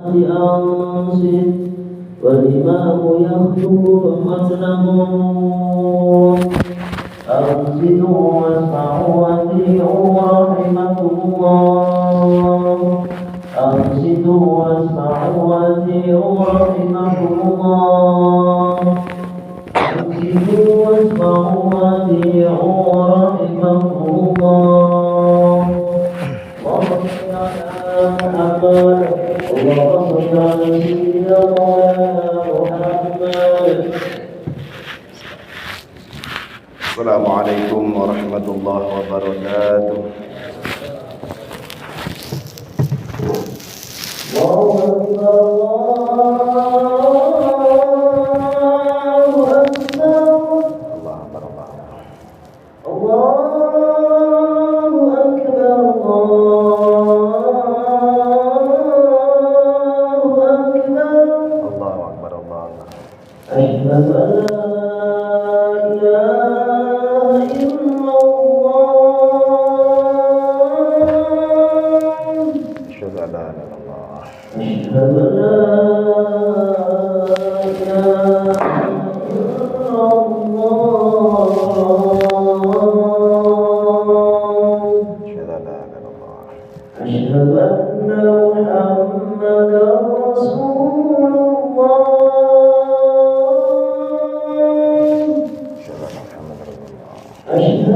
أنصت والإمام يخطب فأسلموا أنصتوا واسمعوا وأطيعوا رحمكم الله أنصتوا واسمعوا وأطيعوا رحمكم الله أنصتوا واسمعوا وأطيعوا رحمكم الله اللهم صل على محمد اللهم صل على سيدنا مولانا محمد. السلام عليكم ورحمة الله وبركاته. الله أكبر الله أكبر الله أكبر الله أشهد أن لا إله إلا الله أشهد أن لا إله إلا الله أشهد أن لا إله إلا الله أشهد أن لا إله إلا الله أشهد أن محمدا رسول الله أشهد أن محمد رسول الله أشهد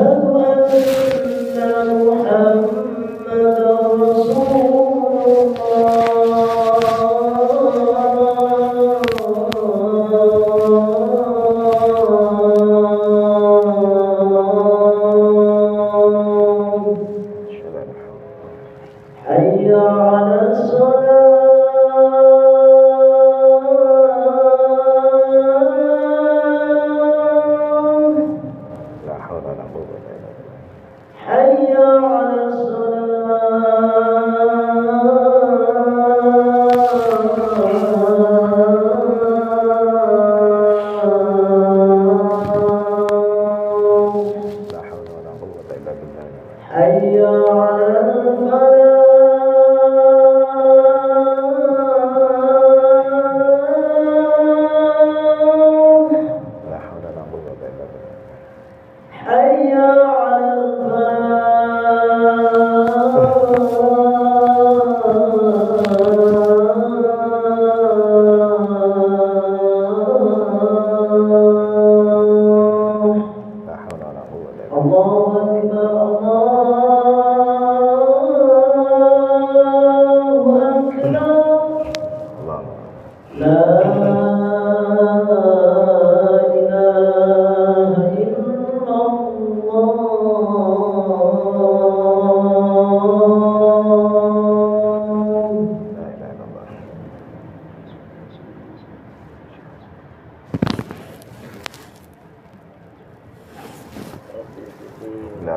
أن محمدا رسول الله أشهد أن محمد حي على الصلاة لا حول ولا قوة إلا بالله حي على الصلاة لا حول ولا قوة إلا بالله حي على الفلاح لا حول ولا قوة إلا بالله حي على الفلاح لا حول ولا قوة إلا بالله الله أكبر الله أكبر الله لا إله إلا الله لا إله إلا الله لا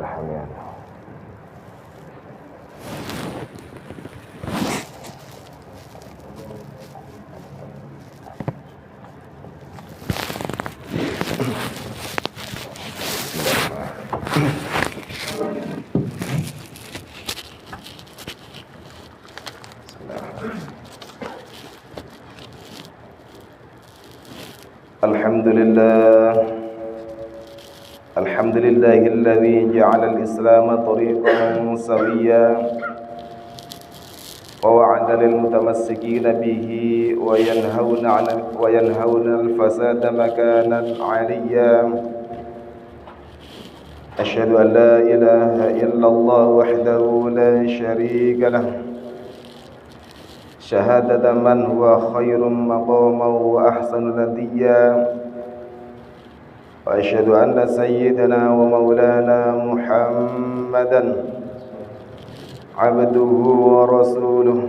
الحمد لله الحمد لله الحمد لله الذي جعل الإسلام طريقا سويا ووعد للمتمسكين به وينهون الفساد مكانا عليا أشهد أن لا إله إلا الله وحده لا شريك له شهادة من هو خير مقاما وأحسن نديا وأشهد أن سيدنا ومولانا محمدا عبده ورسوله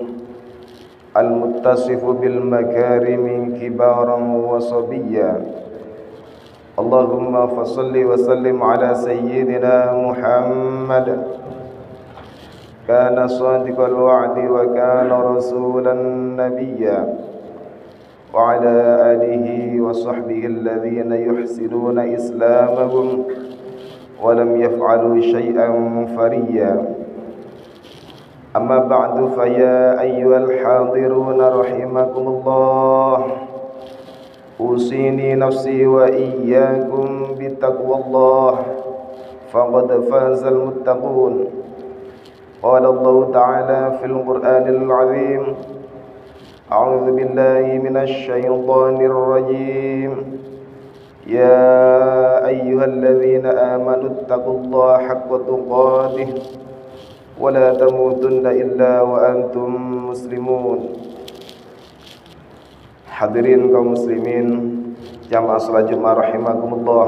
المتصف بالمكارم كبارا وصبيا اللهم فصل وسلم على سيدنا محمد كان صادق الوعد وكان رسولا نبيا وعلى آله وصحبه الذين يحسنون إسلامهم ولم يفعلوا شيئا فريا أما بعد فيا أيها الحاضرون رحمكم الله أوصيني نفسي وإياكم بتقوى الله فقد فاز المتقون. قال الله تعالى في القرآن العظيم أعوذ بالله من الشيطان الرجيم يا أيها الذين آمنوا اتقوا الله حق تقاته ولا تموتن إلا وأنتم مسلمون. Hadirin kaum muslimin jamaah salat Jumat rahimakumullah.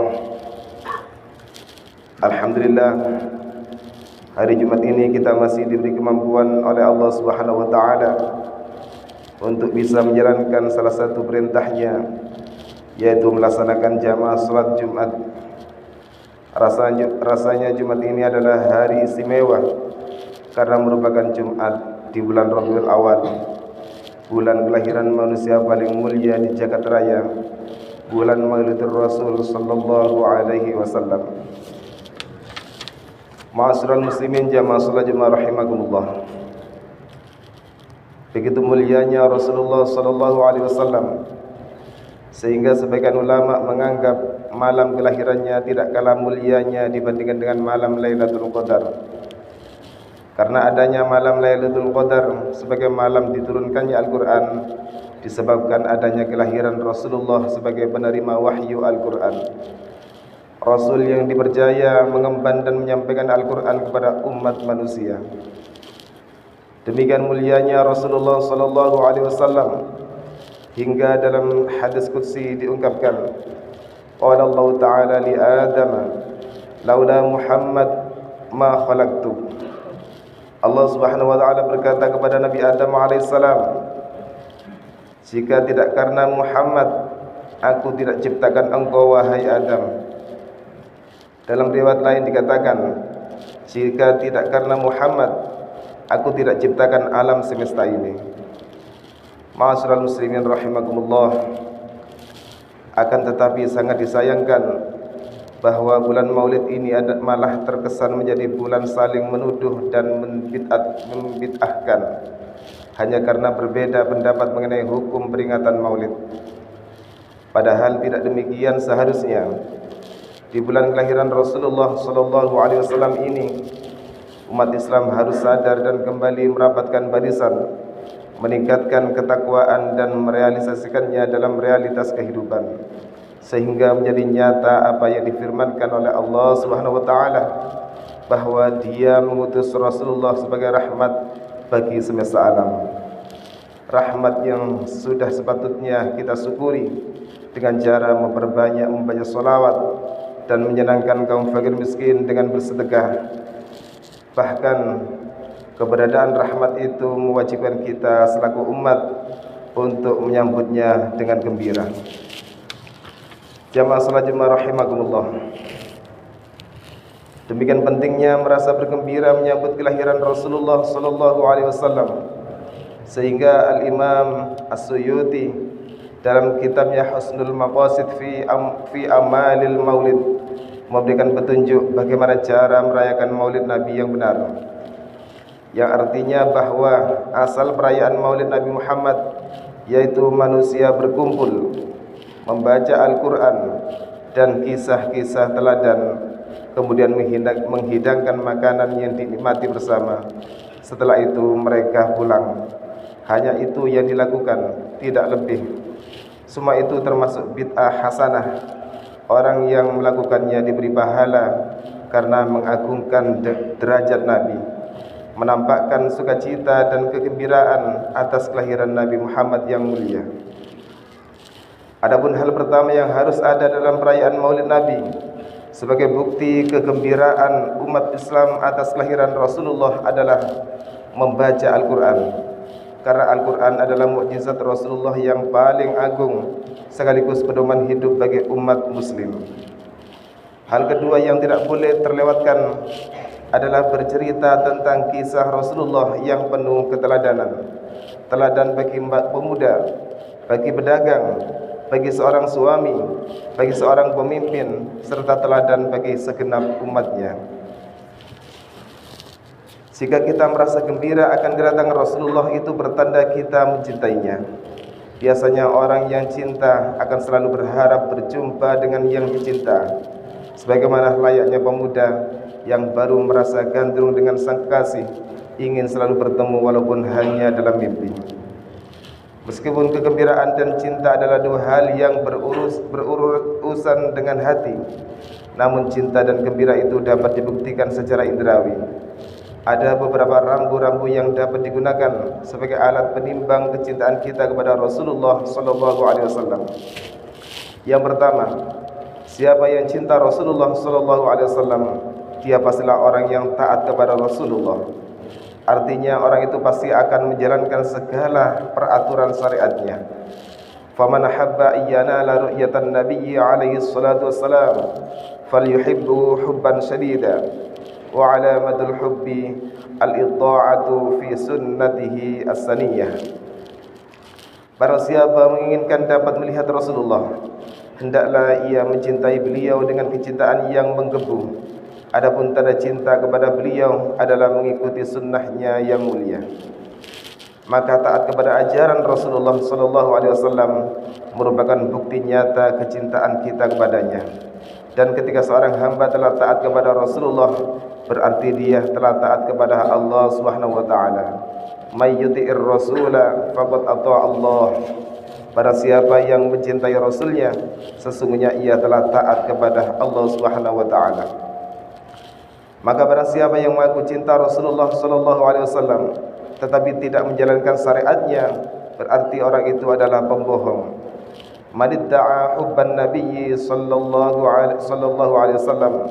Alhamdulillah, hari Jumat ini kita masih diberi kemampuan oleh Allah Subhanahu wa taala untuk bisa menjalankan salah satu perintahnya, yaitu melaksanakan jamaah salat Jumat. Rasanya Jumat ini adalah hari istimewa karena merupakan Jumat di bulan Rabiul Awal, bulan kelahiran manusia paling mulia di jagat raya, bulan Maulidur Rasul sallallahu alaihi wasallam. Ma'asyiral muslimin jamaah salat Jumat rahimakumullah. Begitu mulianya Rasulullah sallallahu alaihi wasallam sehingga sebagian ulama menganggap malam kelahirannya tidak kalah mulianya dibandingkan dengan malam Lailatul Qadar. Karena adanya malam Lailatul Qadar sebagai malam diturunkannya Al-Quran, disebabkan adanya kelahiran Rasulullah sebagai penerima wahyu Al-Quran, Rasul yang dipercaya mengemban dan menyampaikan Al-Quran kepada umat manusia. Demikian mulianya Rasulullah sallallahu alaihi wasallam hingga dalam hadis qudsi diungkapkan, qala Allah Ta'ala li Adam laula Muhammad ma khalaqtu. Allah Subhanahu wa taala berkata kepada Nabi Adam alaihissalam, jika tidak karena Muhammad, aku tidak ciptakan engkau wahai Adam. Dalam riwayat lain dikatakan, jika tidak karena Muhammad, aku tidak ciptakan alam semesta ini. Ma'asyiral muslimin rahimakumullah. Akan tetapi sangat disayangkan bahwa bulan Maulid ini malah terkesan menjadi bulan saling menuduh dan membid'ahkan hanya karena berbeda pendapat mengenai hukum peringatan Maulid. Padahal tidak demikian seharusnya. Di bulan kelahiran Rasulullah sallallahu alaihi wasallam ini, umat Islam harus sadar dan kembali merapatkan barisan, meningkatkan ketakwaan dan merealisasikannya dalam realitas kehidupan, sehingga menjadi nyata apa yang difirmankan oleh Allah Subhanahu wa taala, bahwa Dia mengutus Rasulullah sebagai rahmat bagi semesta alam. Rahmat yang sudah sepatutnya kita syukuri dengan cara memperbanyak membaca salawat dan menyenangkan kaum fakir miskin dengan bersedekah. Bahkan keberadaan rahmat itu mewajibkan kita selaku umat untuk menyambutnya dengan gembira. Jamaah salat Jumat rahimakumullah. Demikian pentingnya merasa bergembira menyambut kelahiran Rasulullah sallallahu alaihi wasallam, sehingga Al-Imam As-Suyuti dalam kitabnya Husnul Maqasid fi Amalil Maulid memberikan petunjuk bagaimana cara merayakan Maulid Nabi yang benar, yang artinya bahwa asal perayaan Maulid Nabi Muhammad yaitu manusia berkumpul membaca Al-Quran dan kisah-kisah teladan, kemudian menghidangkan makanan yang dinikmati bersama. Setelah itu mereka pulang. Hanya itu yang dilakukan, tidak lebih. Semua itu termasuk bid'ah hasanah. Orang yang melakukannya diberi pahala karena mengagungkan derajat Nabi, menampakkan sukacita dan kegembiraan atas kelahiran Nabi Muhammad yang mulia. Adapun hal pertama yang harus ada dalam perayaan Maulid Nabi sebagai bukti kegembiraan umat Islam atas kelahiran Rasulullah adalah membaca Al-Quran. Karena Al-Quran adalah mukjizat Rasulullah yang paling agung sekaligus pedoman hidup bagi umat muslim. Hal kedua yang tidak boleh terlewatkan adalah bercerita tentang kisah Rasulullah yang penuh keteladanan. Teladan bagi pemuda, bagi pedagang, bagi seorang suami, bagi seorang pemimpin, serta teladan bagi segenap umatnya. Jika kita merasa gembira akan kedatangan Rasulullah, itu bertanda kita mencintainya. Biasanya orang yang cinta akan selalu berharap berjumpa dengan yang dicinta, sebagaimana layaknya pemuda yang baru merasa gandrung dengan sang kekasih, ingin selalu bertemu walaupun hanya dalam mimpi. Meskipun kegembiraan dan cinta adalah dua hal yang berurusan dengan hati, namun cinta dan gembira itu dapat dibuktikan secara indrawi. Ada beberapa rambu-rambu yang dapat digunakan sebagai alat penimbang kecintaan kita kepada Rasulullah sallallahu alaihi wasallam. Yang pertama, siapa yang cinta Rasulullah sallallahu alaihi wasallam, dia pastilah orang yang taat kepada Rasulullah. Artinya orang itu pasti akan menjalankan segala peraturan syariatnya. Faman habba yanala ru'yatan nabiyyi alaihi salatu wassalam falyuhibbu hubban shadida. Wa alamatul hubbi al-itta'atu fi sunnatihi as-saniyah. Barang siapa menginginkan dapat melihat Rasulullah, hendaklah ia mencintai beliau dengan kecintaan yang menggebu. Adapun tanda cinta kepada beliau adalah mengikuti sunnahnya yang mulia. Maka taat kepada ajaran Rasulullah sallallahu alaihi wasallam merupakan bukti nyata kecintaan kita kepadanya. Dan ketika seorang hamba telah taat kepada Rasulullah, berarti dia telah taat kepada Allah Subhanahu wa taala. May yuti'ir rasula faqad ata'a Allah. Barang siapa yang mencintai Rasulnya, sesungguhnya ia telah taat kepada Allah Subhanahu wa taala. Maka barang siapa yang mengaku cinta Rasulullah sallallahu alaihi wasallam tetapi tidak menjalankan syariatnya, berarti orang itu adalah pembohong. Man idda'a hubban nabiyyi sallallahu alaihi wasallam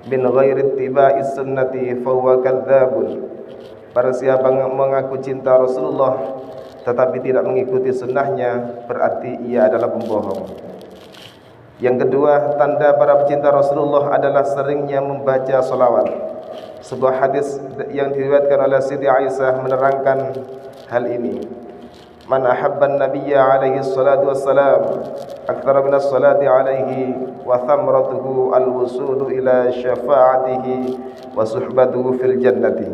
min ghairi ittiba'i sunnati fa huwa kadzdzabun. Barang siapa mengaku cinta Rasulullah tetapi tidak mengikuti sunnahnya, berarti ia adalah pembohong. Yang kedua, tanda para pecinta Rasulullah adalah seringnya membaca salawat. Sebuah hadis yang diriwayatkan oleh Siti Aisyah menerangkan hal ini. Man ahabban nabiyya alaihi salatu wassalam akthara min as-salati alaihi wa thamratuhu al-wusulu ila syafa'atihi wa suhbatuhu fil jannati.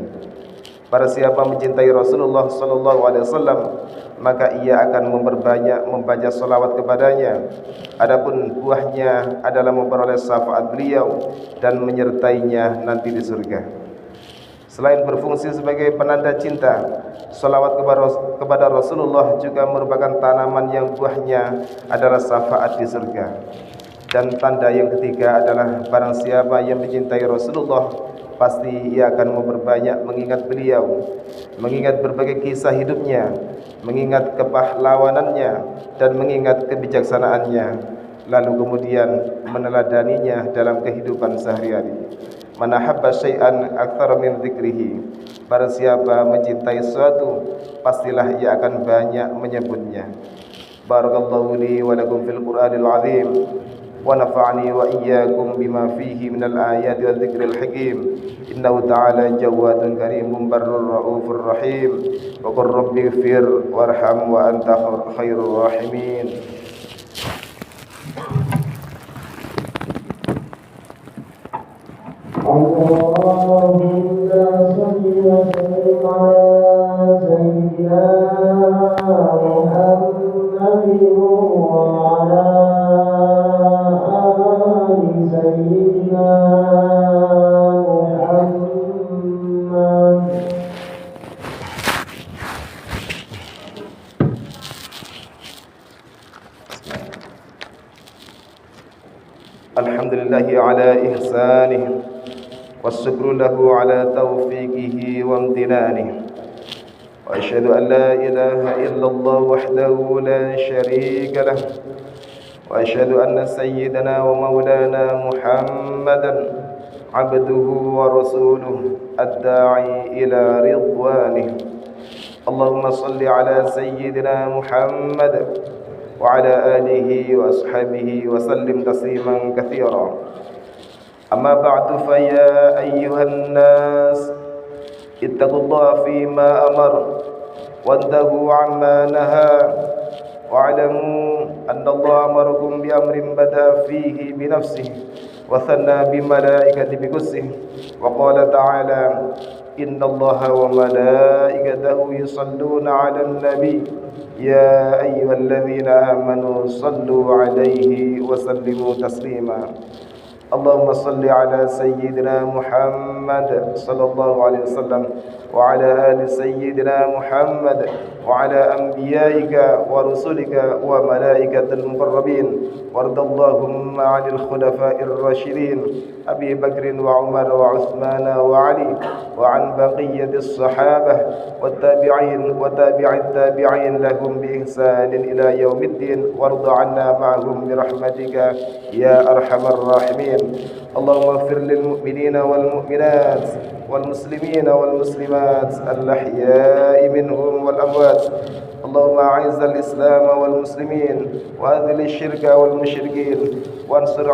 Para siapa mencintai Rasulullah sallallahu alaihi wasallam, maka ia akan memperbanyak membaca salawat kepadanya. Adapun buahnya adalah memperoleh syafaat beliau dan menyertainya nanti di surga. Selain berfungsi sebagai penanda cinta, salawat kepada Rasulullah juga merupakan tanaman yang buahnya adalah syafaat di surga. Dan tanda yang ketiga adalah barang siapa yang mencintai Rasulullah, pasti ia akan memperbanyak mengingat beliau, mengingat berbagai kisah hidupnya, mengingat kepahlawanannya dan mengingat kebijaksanaannya, lalu kemudian meneladaninya dalam kehidupan sehari-hari. Man ahabba syai'an aktsara min dzikrihi. Barang siapa mencintai sesuatu, pastilah ia akan banyak menyebutnya. Barakallahu li wa lakum fil Qur'anil azim wa nafa'ani wa iyyakum bima fihi minal ayati wal dzikril hakim. Innahu ta'ala jawadun karimun barrur raufur rahim. Wa qur rabbi ighfir warham wa anta khairur rahimin. اللهم صل وسلم على سيدنا محمد وعلى آل سيدنا محمد. Alhamdulillahi ala ihsanih والشكر له على توفيقه وامتنانه وأشهد أن لا إله إلا الله وحده لا شريك له وأشهد أن سيدنا ومولانا محمدا عبده ورسوله الداعي إلى رضوانه. اللهم صل على سيدنا محمد وعلى آله وأصحابه وسلم تسليما كثيرا. أما بعد فيا أيها الناس اتقوا الله فيما أمر وانتهوا عما نهى واعلموا أن الله أمركم بأمر بدأ فيه بنفسه وثنى بملائكة بقدسه وقال تعالى إن الله وملائكته يصلون على النبي يا أيها الذين آمنوا صلوا عليه وسلموا تسليما اللهم صل على سيدنا محمد صلى الله عليه وسلم وعلى آل سيدنا محمد وعلى أنبيائك ورسلك وملائكة المقربين وارض اللهم عن الخلفاء الراشدين أبي بكر وعمر وعثمان وعلي وعن بقية الصحابة والتابعين وتابع التابعين لهم بإحسان إلى يوم الدين وارض عنا معهم برحمتك يا أرحم الراحمين اللهم اغفر للمؤمنين والمؤمنات والمسلمين والمسلمات الأحياء منهم والأموات اللهم أعز الإسلام والمسلمين وأذل الشرك والمشركين وانصر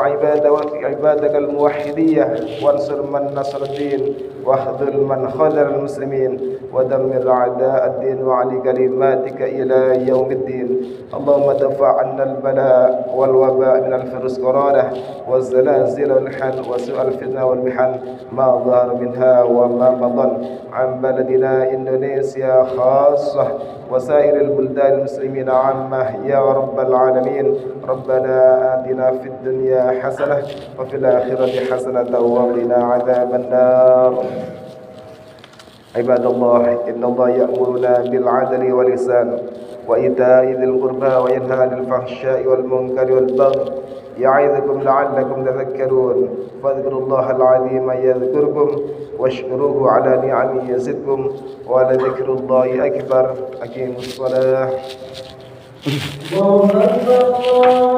عبادك الموحدية وانصر من نصر الدين واخذل من خذل المسلمين ودمر أعداء الدين وعلي كلماتك إلى يوم الدين اللهم دفع عنا البلاء والوباء من الفيروس كورونا والزلازل والحن وسوء الفتنة والمحن ما ظهر منها وما بطن عن بلدنا إندونيسيا خاصة وسائر البلدان المسلمين عامة يا رب العالمين ربنا آتنا في الدنيا حسنة وفي الآخرة حسنة وقنا عذاب النار عباد الله إن الله يأمرنا بالعدل والإحسان وإيتاء ذي القربى وينهى عن الفحشاء والمنكر والبغي يعظكم لعلكم تذكرون فاذكروا الله العظيم يذكركم واشكروه على نعمه يزدكم ولذكر الله أكبر أقيموا الصلاة الله أكبر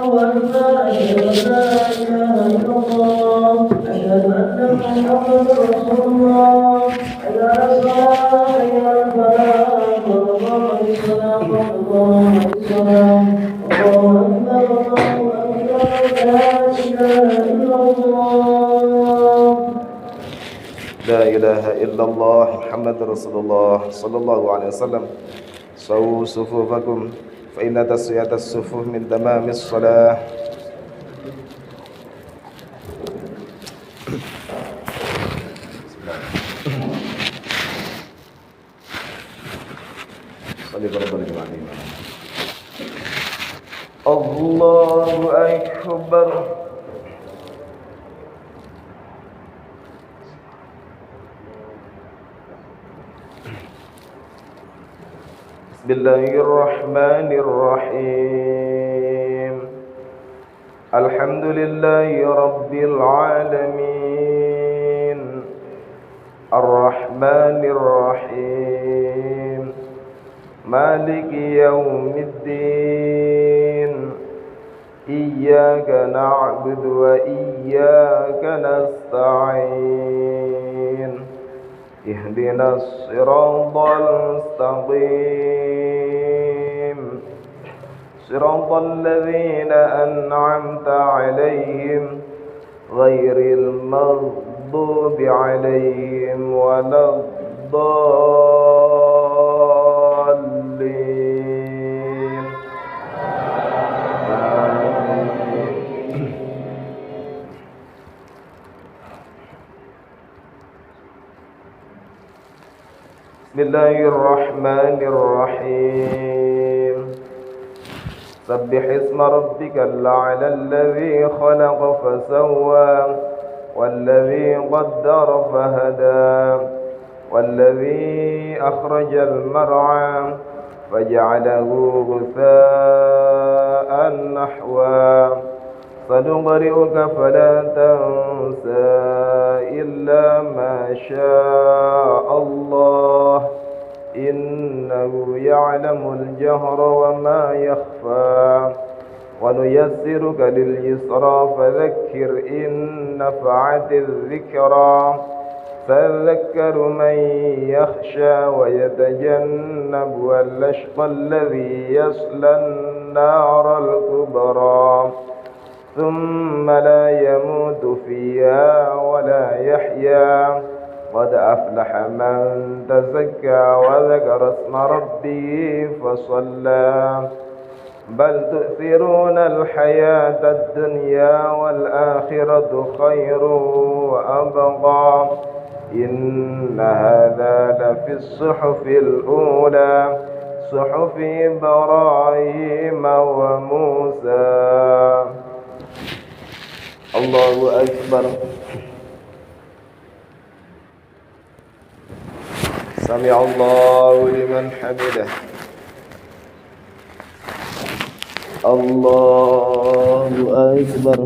الله أكبر أشهد أن لا إله إلا الله أشهد أن محمدا رسول الله حي على الصلاة حي على الفلاح قد قامت الصلاة قد قامت الصلاة الله أكبر لا إله إلا الله لا إله إلا الله محمد رسول الله صلى الله عليه وسلم سووا صفوفكم فإن تسوية الصفوف من تمام الصلاة الله أكبر بسم الله الرحمن الرحيم الحمد لله رب العالمين الرحمن الرحيم مالك يوم الدين إياك نعبد وإياك نستعين اهدنا الصراط المستقيم صراط الذين أنعمت عليهم غير المغضوب عليهم ولا الضالين بسم الله الرحمن الرحيم سبح اسم ربك الأعلى الذي خلق فسوى والذي قدر فهدى والذي أخرج المرعى فجعله غثاء نحوا سنقرئك فلا تنسى إلا ما شاء الله إنه يعلم الجهر وما يخفى ونيسرك لليسرى فذكر إن نفعت الذكرى سيذكر من يخشى ويتجنبها الأشقى الذي يصلى النار الكبرى ثم لا يموت فيها ولا يحيا قد أفلح من تزكى وذكر اسم ربه فصلى بل تؤثرون الحياة الدنيا والآخرة خير وأبقى إن هذا لفي الصحف الأولى صحف إبراهيم وموسى. الله أكبر. سمع الله لمن حمده. الله أكبر.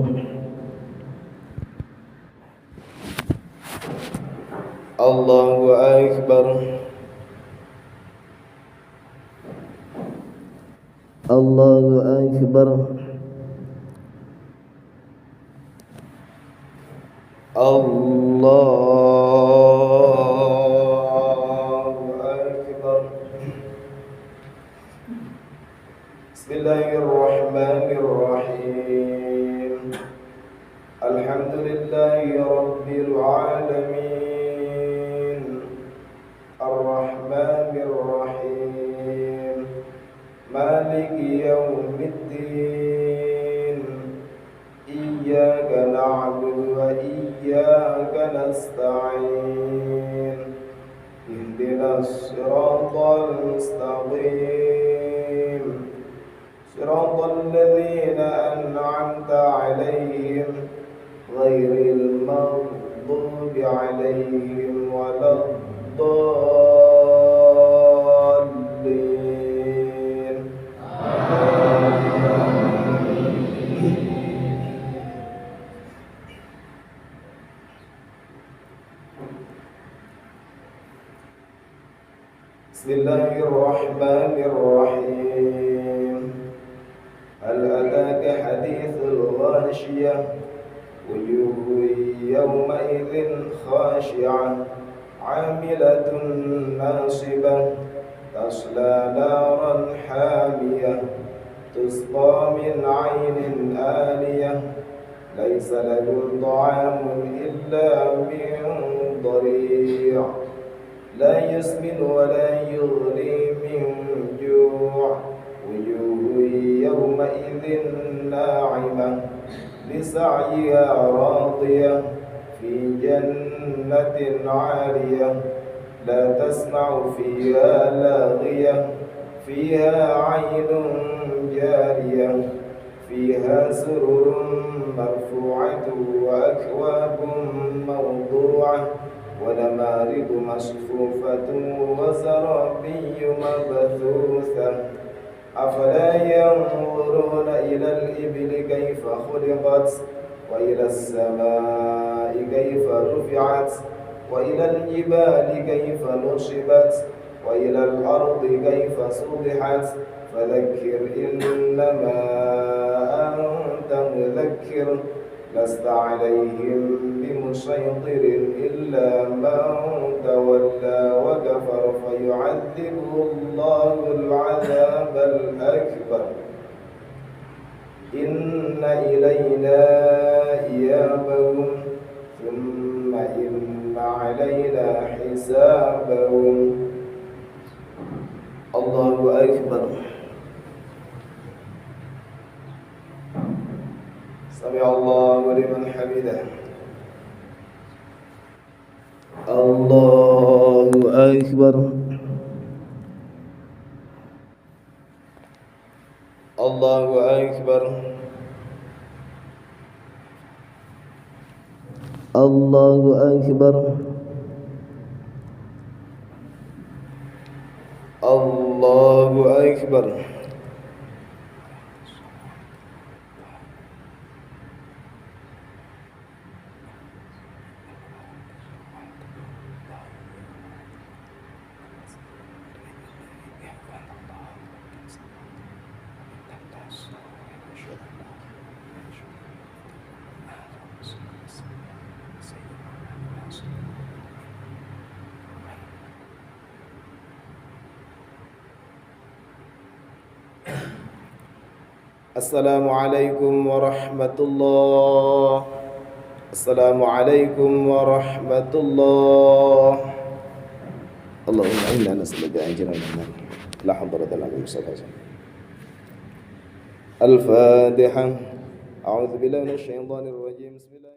الله أكبر. الله أكبر. الله أكبر. بسم الله الرحمن الرحيم. الحمد لله رب العالمين الرحمن الرحيم مالك يوم الدين إياك نعبد وإياك نستعين اهدنا الصراط المستقيم صراط الذين أنعمت عليهم غير المغضوب عليهم ولا الضالين. بسم الله الرحمن الرحيم. هل أتاك حديث الغاشية وجوه يومئذ خاشعة عاملة ناصبة تصلى نارا حامية تسقى من عين آنية ليس لهم طعام إلا من ضريع لا يسمن ولا يغني من جوع وجوه يومئذ ناعمة لسعيها راضية في جنة عالية لا تسمع فيها لاغية فيها عين جارية فيها سرر مرفوعة وأكواب موضوعة ونمارق مصفوفة وزرابي مبثوثة أفلا ينظرون إلى الإبل كيف خلقت وإلى السماء كيف رفعت وإلى الجبال كيف نصبت وإلى الأرض كيف سطحت فذكر إنما أنت مذكر لست عليهم بمسيطر إلا من تولى وكفر فيعذبه الله العذاب الأكبر إن إلينا إيابهم ثم إن علينا حسابهم. الله أكبر. سمع الله لمن حمده. الله أكبر. الله أكبر. الله أكبر. الله أكبر. السلام عليكم ورحمة الله. السلام عليكم ورحمة الله. اللهم إنا نسألك أجرا لا حضرة لنا بمصطفى. الفاتحة. أعوذ بالله من الشيطان الرجيم. بسم الله.